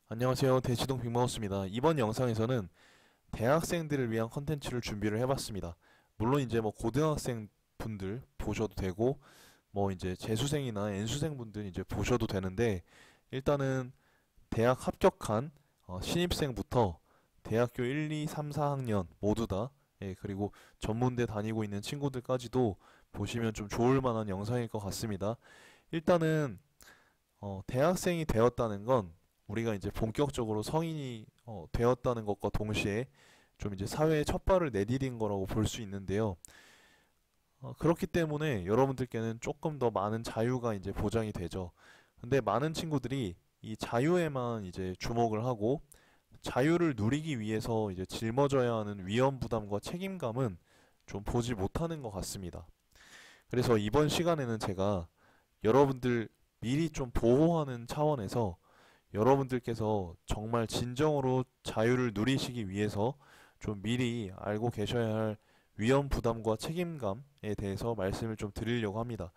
안녕하세요. 대치동 빅마우스입니다. 이번 영상에서는 대학생들을 위한 컨텐츠를 준비를 해봤습니다. 물론 이제 뭐 고등학생 분들 보셔도 되고 뭐 이제 재수생이나 N수생 분들 이제 보셔도 되는데, 일단은 대학 합격한 신입생부터 대학교 1, 2, 3, 4학년 모두 다, 그리고 전문대 다니고 있는 친구들까지도 보시면 좀 좋을 만한 영상일 것 같습니다. 일단은 대학생이 되었다는 건 우리가 이제 본격적으로 성인이 되었다는 것과 동시에 좀 이제 사회에 첫 발을 내디딘 거라고 볼 수 있는데요. 그렇기 때문에 여러분들께는 조금 더 많은 자유가 이제 보장이 되죠. 근데 많은 친구들이 이 자유에만 이제 주목을 하고, 자유를 누리기 위해서 이제 짊어져야 하는 위험 부담과 책임감은 좀 보지 못하는 것 같습니다. 그래서 이번 시간에는 제가 여러분들 미리 좀 보호하는 차원에서 여러분들께서 정말 진정으로 자유를 누리시기 위해서 좀 미리 알고 계셔야 할 위험 부담과 책임감에 대해서 말씀을 좀 드리려고 합니다.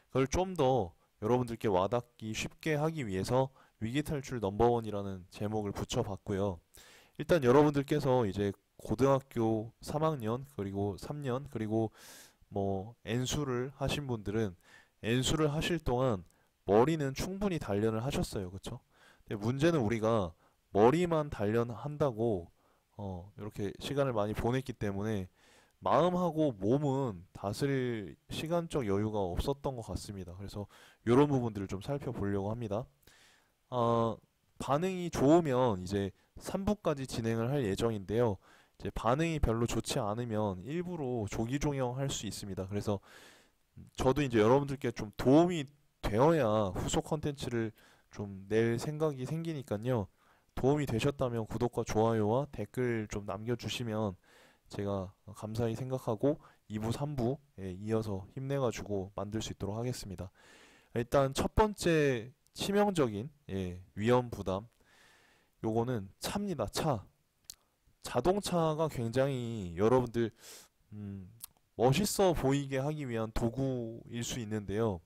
그걸 좀 더 여러분들께 와닿기 쉽게 하기 위해서 위기 탈출 넘버원이라는 제목을 붙여봤고요. 일단 여러분들께서 이제 고등학교 3학년 그리고 3년 그리고 뭐 N수를 하신 분들은 N수를 하실 동안 머리는 충분히 단련을 하셨어요. 그쵸? 근데 문제는 우리가 머리만 단련한다고 이렇게 시간을 많이 보냈기 때문에 마음하고 몸은 다스릴 시간적 여유가 없었던 것 같습니다. 그래서 이런 부분들을 좀 살펴보려고 합니다. 어, 반응이 좋으면 이제 3부까지 진행을 할 예정인데요. 이제 반응이 별로 좋지 않으면 일부러 조기 종영할 수 있습니다. 그래서 저도 이제 여러분들께 좀 도움이 되어야 후속 컨텐츠를 좀 낼 생각이 생기니까요. 도움이 되셨다면 구독과 좋아요와 댓글 좀 남겨주시면 제가 감사히 생각하고 2부, 3부에 이어서 힘내가지고 만들 수 있도록 하겠습니다. 일단 첫 번째 치명적인 위험 부담, 요거는 차입니다. 차. 자동차가 굉장히 여러분들 음, 멋있어 보이게 하기 위한 도구일 수 있는데요.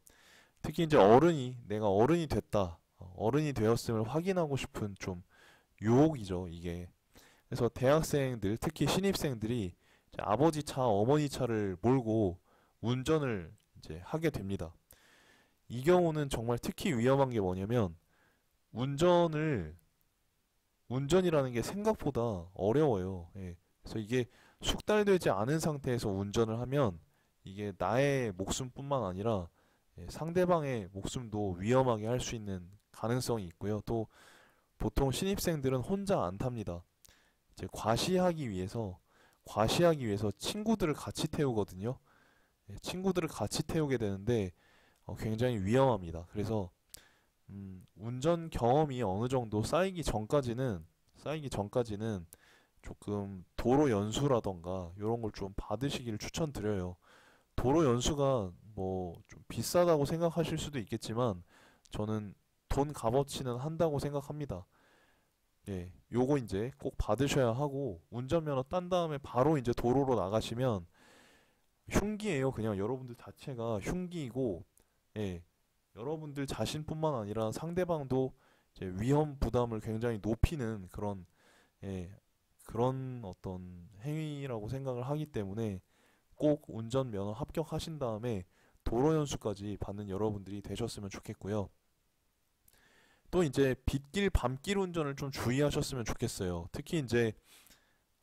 특히 이제 내가 어른이 됐다, 어른이 되었음을 확인하고 싶은 좀 유혹이죠, 이게. 그래서 대학생들, 특히 신입생들이 이제 아버지 차, 어머니 차를 몰고 운전을 이제 하게 됩니다. 이 경우는 정말 특히 위험한 게 뭐냐면, 운전을 운전이라는 게 생각보다 어려워요. 그래서 이게 숙달되지 않은 상태에서 운전을 하면 이게 나의 목숨뿐만 아니라 상대방의 목숨도 위험하게 할 수 있는 가능성이 있고요. 또 보통 신입생들은 혼자 안 탑니다. 이제 과시하기 위해서 친구들을 같이 태우거든요. 친구들을 같이 태우게 되는데 굉장히 위험합니다. 그래서 운전 경험이 어느 정도 쌓이기 전까지는 조금 도로 연수라던가 이런 걸 좀 받으시기를 추천드려요. 도로 연수가 뭐 좀 비싸다고 생각하실 수도 있겠지만 저는 돈 값어치는 한다고 생각합니다. 요거 이제 꼭 받으셔야 하고, 운전면허 딴 다음에 바로 이제 도로로 나가시면 흉기예요. 그냥 여러분들 자체가 흉기이고, 예, 여러분들 자신뿐만 아니라 상대방도 이제 위험 부담을 굉장히 높이는 그런 어떤 행위라고 생각을 하기 때문에 꼭 운전면허 합격하신 다음에 도로 연수까지 받는 여러분들이 되셨으면 좋겠고요. 또 이제 빗길 밤길 운전을 좀 주의하셨으면 좋겠어요. 특히 이제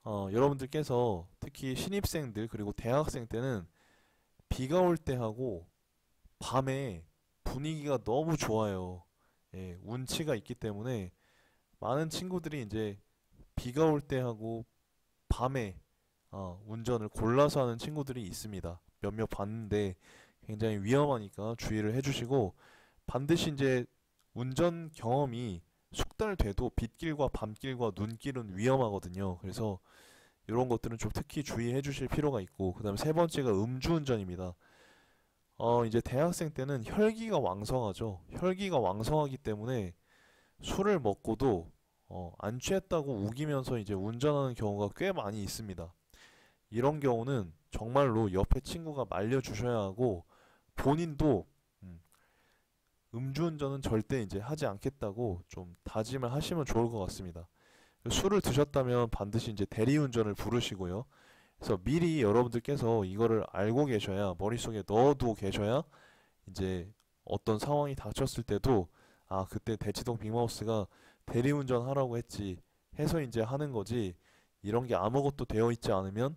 여러분들께서 특히 신입생들 그리고 대학생 때는 비가 올 때 하고 밤에 분위기가 너무 좋아요. 운치가 있기 때문에 많은 친구들이 이제 비가 올 때 하고 밤에 운전을 골라서 하는 친구들이 있습니다. 몇몇 봤는데 굉장히 위험하니까 주의를 해주시고, 반드시 이제 운전 경험이 숙달돼도 빗길과 밤길과 눈길은 위험하거든요. 그래서 이런 것들은 좀 특히 주의해 주실 필요가 있고, 그 다음에 세 번째가 음주운전입니다. 이제 대학생 때는 혈기가 왕성하죠. 혈기가 왕성하기 때문에 술을 먹고도 안 취했다고 우기면서 이제 운전하는 경우가 꽤 많이 있습니다. 이런 경우는 정말로 옆에 친구가 말려주셔야 하고, 본인도 음, 음주운전은 절대 이제 하지 않겠다고 좀 다짐을 하시면 좋을 것 같습니다. 술을 드셨다면 반드시 이제 대리운전을 부르시고요. 그래서 미리 여러분들께서 이거를 알고 계셔야, 머릿속에 넣어두고 계셔야 이제 어떤 상황이 닥쳤을 때도, 아, 그때 대치동 빅마우스가 대리운전 하라고 했지 해서 이제 하는 거지, 이런 게 아무것도 되어 있지 않으면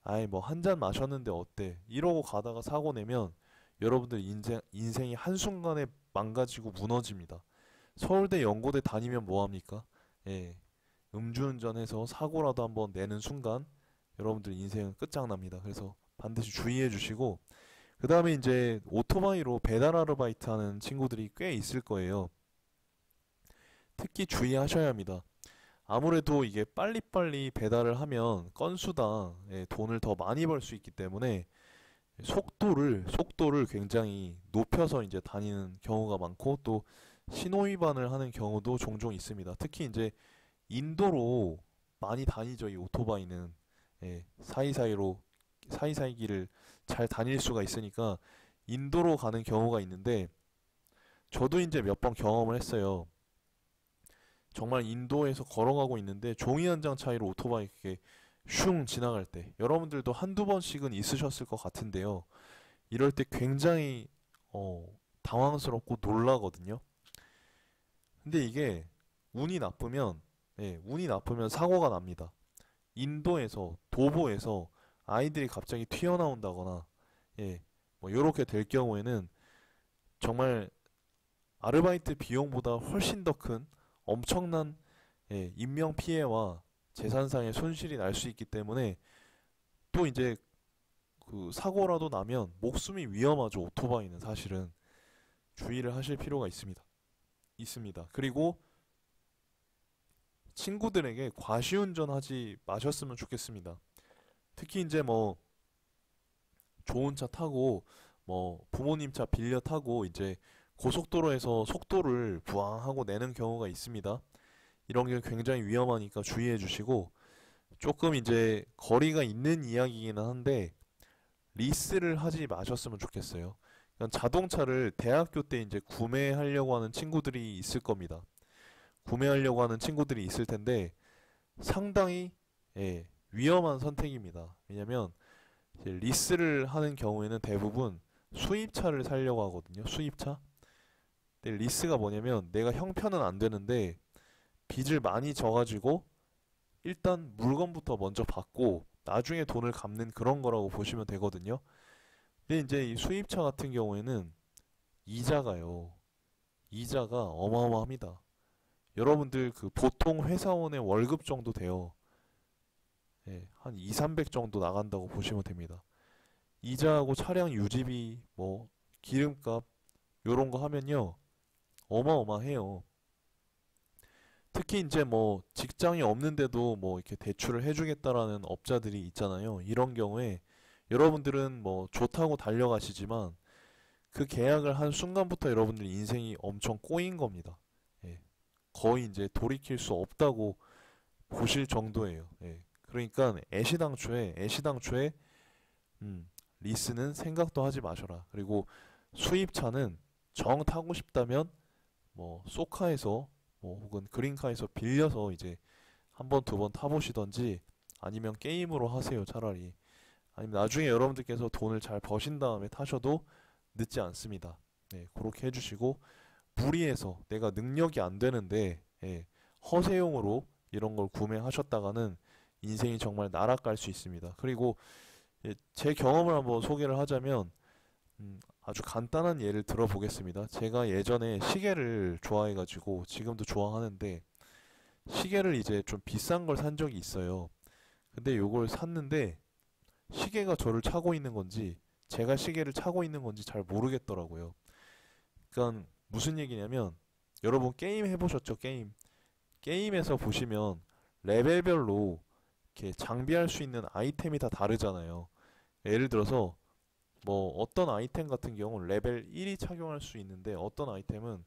아이 뭐 한 잔 마셨는데 어때 이러고 가다가 사고 내면 여러분들 인생이 한순간에 망가지고 무너집니다. 서울대 연고대 다니면 뭐합니까? 예, 음주운전해서 사고라도 한번 내는 순간 여러분들 인생은 끝장납니다. 그래서 반드시 주의해 주시고, 그 다음에 이제 오토바이로 배달 아르바이트 하는 친구들이 꽤 있을 거예요. 특히 주의하셔야 합니다. 아무래도 이게 빨리빨리 배달을 하면 건수당 돈을 더 많이 벌 수 있기 때문에 속도를 굉장히 높여서 이제 다니는 경우가 많고, 또 신호 위반을 하는 경우도 종종 있습니다. 특히 이제 인도로 많이 다니죠, 이 오토바이는. 사이사이 길을 잘 다닐 수가 있으니까 인도로 가는 경우가 있는데, 저도 이제 몇 번 경험을 했어요. 정말 인도에서 걸어가고 있는데 종이 한 장 차이로 오토바이 그게 슝 지나갈 때, 여러분들도 한두 번씩은 있으셨을 것 같은데요. 이럴 때 굉장히 어, 당황스럽고 놀라거든요. 근데 이게 운이 나쁘면, 운이 나쁘면 사고가 납니다. 인도에서 도보에서 아이들이 갑자기 튀어나온다거나, 뭐 이렇게 될 경우에는 정말 아르바이트 비용보다 훨씬 더 큰 엄청난 인명 피해와 재산상의 손실이 날 수 있기 때문에, 또 이제 그 사고라도 나면 목숨이 위험하죠. 오토바이는 사실은 주의를 하실 필요가 있습니다. 그리고 친구들에게 과시운전하지 마셨으면 좋겠습니다. 특히 이제 뭐 좋은 차 타고 뭐 부모님 차 빌려 타고 이제 고속도로에서 속도를 부항하고 내는 경우가 있습니다. 이런 게 굉장히 위험하니까 주의해 주시고, 조금 이제 거리가 있는 이야기이긴 한데 리스를 하지 마셨으면 좋겠어요. 그러니까 자동차를 대학교 때 이제 구매하려고 하는 친구들이 있을 겁니다. 구매하려고 하는 친구들이 있을 텐데 상당히 위험한 선택입니다. 왜냐면 이제 리스를 하는 경우에는 대부분 수입차를 사려고 하거든요. 수입차. 근데 리스가 뭐냐면 내가 형편은 안 되는데 빚을 많이 져가지고 일단 물건부터 먼저 받고 나중에 돈을 갚는 그런 거라고 보시면 되거든요. 근데 이제 이 수입차 같은 경우에는 이자가요. 이자가 어마어마합니다. 여러분들 그 보통 회사원의 월급 정도 돼요. 한 2, 300 정도 나간다고 보시면 됩니다. 이자하고 차량 유지비, 뭐 기름값 요런 거 하면요. 어마어마해요. 특히 이제 뭐 직장이 없는데도 뭐 이렇게 대출을 해주겠다라는 업자들이 있잖아요. 이런 경우에 여러분들은 뭐 좋다고 달려가시지만 그 계약을 한 순간부터 여러분들 인생이 엄청 꼬인 겁니다. 예. 거의 이제 돌이킬 수 없다고 보실 정도예요. 그러니까 애시당초에 리스는 생각도 하지 마셔라. 그리고 수입차는 정 타고 싶다면 뭐 소카에서 뭐 혹은 그린카에서 빌려서 이제 한 번, 두 번 타보시던지, 아니면 게임으로 하세요, 차라리. 아니면 나중에 여러분들께서 돈을 잘 버신 다음에 타셔도 늦지 않습니다. 그렇게 해주시고, 무리해서 내가 능력이 안 되는데 허세용으로 이런 걸 구매하셨다가는 인생이 정말 날아갈 수 있습니다. 그리고 제 경험을 한번 소개를 하자면, 아주 간단한 예를 들어보겠습니다. 제가 예전에 시계를 좋아해가지고 지금도 좋아하는데, 시계를 이제 좀 비싼 걸 산 적이 있어요. 근데 요걸 샀는데 시계가 저를 차고 있는 건지 제가 시계를 차고 있는 건지 잘 모르겠더라고요. 그러니까 무슨 얘기냐면, 여러분 게임 해보셨죠? 게임에서 보시면 레벨별로 이렇게 장비할 수 있는 아이템이 다 다르잖아요. 예를 들어서 뭐 어떤 아이템 같은 경우는 레벨 1이 착용할 수 있는데 어떤 아이템은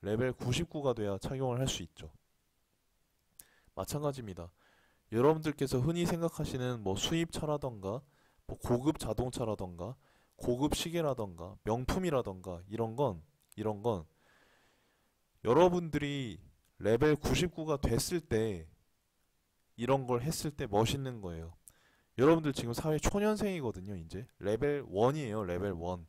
레벨 99가 돼야 착용을 할 수 있죠. 마찬가지입니다. 여러분들께서 흔히 생각하시는 뭐 수입차라던가 뭐 고급 자동차라던가 고급 시계라던가 명품이라던가 이런 건 여러분들이 레벨 99가 됐을 때 이런 걸 했을 때 멋있는 거예요. 여러분들 지금 사회 초년생이거든요, 이제. 레벨 1이에요, 레벨 1.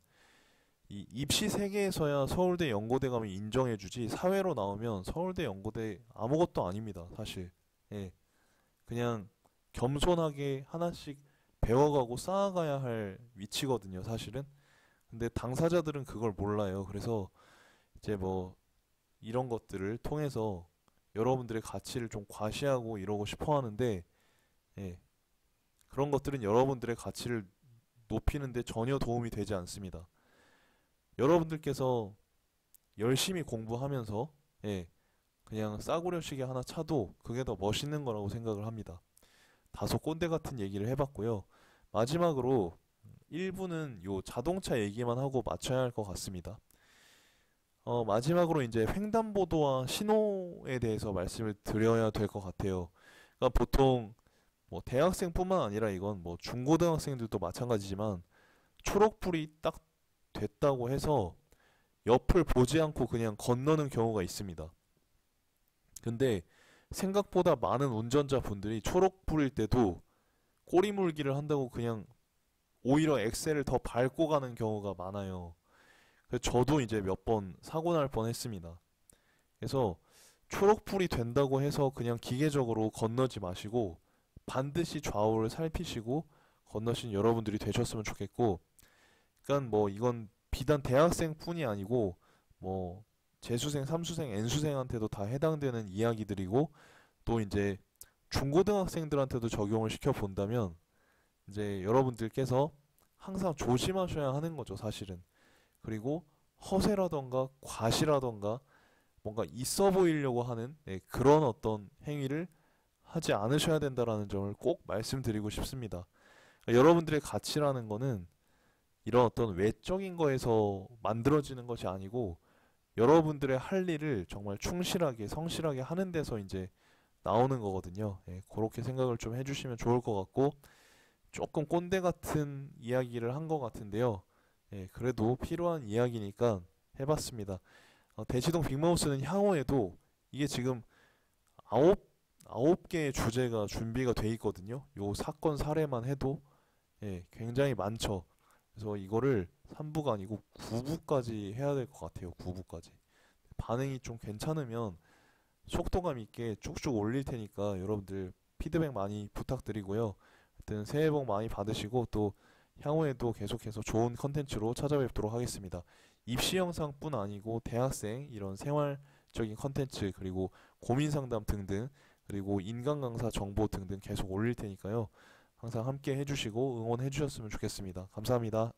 이 입시 세계에서야 서울대 연고대 가면 인정해주지, 사회로 나오면 서울대 연고대 아무것도 아닙니다, 사실. 예. 그냥 겸손하게 하나씩 배워가고 쌓아가야 할 위치거든요, 사실은. 근데 당사자들은 그걸 몰라요. 그래서 이제 뭐 이런 것들을 통해서 여러분들의 가치를 좀 과시하고 이러고 싶어 하는데, 예. 그런 것들은 여러분들의 가치를 높이는데 전혀 도움이 되지 않습니다. 여러분들께서 열심히 공부하면서, 예, 그냥 싸구려 시계 하나 차도 그게 더 멋있는 거라고 생각을 합니다. 다소 꼰대 같은 얘기를 해봤고요. 마지막으로 1부는 요 자동차 얘기만 하고 마쳐야 할 것 같습니다. 마지막으로 이제 횡단보도와 신호에 대해서 말씀을 드려야 될 것 같아요. 그러니까 보통 뭐 대학생뿐만 아니라 이건 뭐 중고등학생들도 마찬가지지만 초록불이 딱 됐다고 해서 옆을 보지 않고 그냥 건너는 경우가 있습니다. 근데 생각보다 많은 운전자분들이 초록불일 때도 꼬리물기를 한다고 그냥 오히려 엑셀을 더 밟고 가는 경우가 많아요. 그래서 저도 이제 몇 번 사고 날 뻔했습니다. 그래서 초록불이 된다고 해서 그냥 기계적으로 건너지 마시고 반드시 좌우를 살피시고 건너신 여러분들이 되셨으면 좋겠고, 그러니까 뭐 이건 비단 대학생뿐이 아니고 뭐 재수생, 삼수생, N수생한테도 다 해당되는 이야기들이고, 또 이제 중고등학생들한테도 적용을 시켜 본다면 이제 여러분들께서 항상 조심하셔야 하는 거죠, 사실은. 그리고 허세라던가 과시라던가 뭔가 있어 보이려고 하는, 예, 그런 어떤 행위를 하지 않으셔야 된다라는 점을 꼭 말씀드리고 싶습니다. 그러니까 여러분들의 가치라는 거는 이런 어떤 외적인 거에서 만들어지는 것이 아니고 여러분들의 할 일을 정말 충실하게 성실하게 하는 데서 이제 나오는 거거든요. 예, 그렇게 생각을 좀 해주시면 좋을 것 같고, 조금 꼰대 같은 이야기를 한 것 같은데요. 예, 그래도 필요한 이야기니까 해봤습니다. 대치동 빅마우스는 향후에도 이게 지금 아홉 아홉 개의 주제가 준비가 돼 있거든요. 요 사건 사례만 해도, 예, 굉장히 많죠. 그래서 이거를 3부가 아니고 9부까지 해야 될 것 같아요. 9부까지. 반응이 좀 괜찮으면 속도감 있게 쭉쭉 올릴 테니까 여러분들 피드백 많이 부탁드리고요. 하여튼 새해 복 많이 받으시고 또 향후에도 계속해서 좋은 컨텐츠로 찾아뵙도록 하겠습니다. 입시 영상뿐 아니고 대학생 이런 생활적인 컨텐츠, 그리고 고민 상담 등등, 그리고 인간 강사 정보 등등 계속 올릴 테니까요. 항상 함께 해주시고 응원해 주셨으면 좋겠습니다. 감사합니다.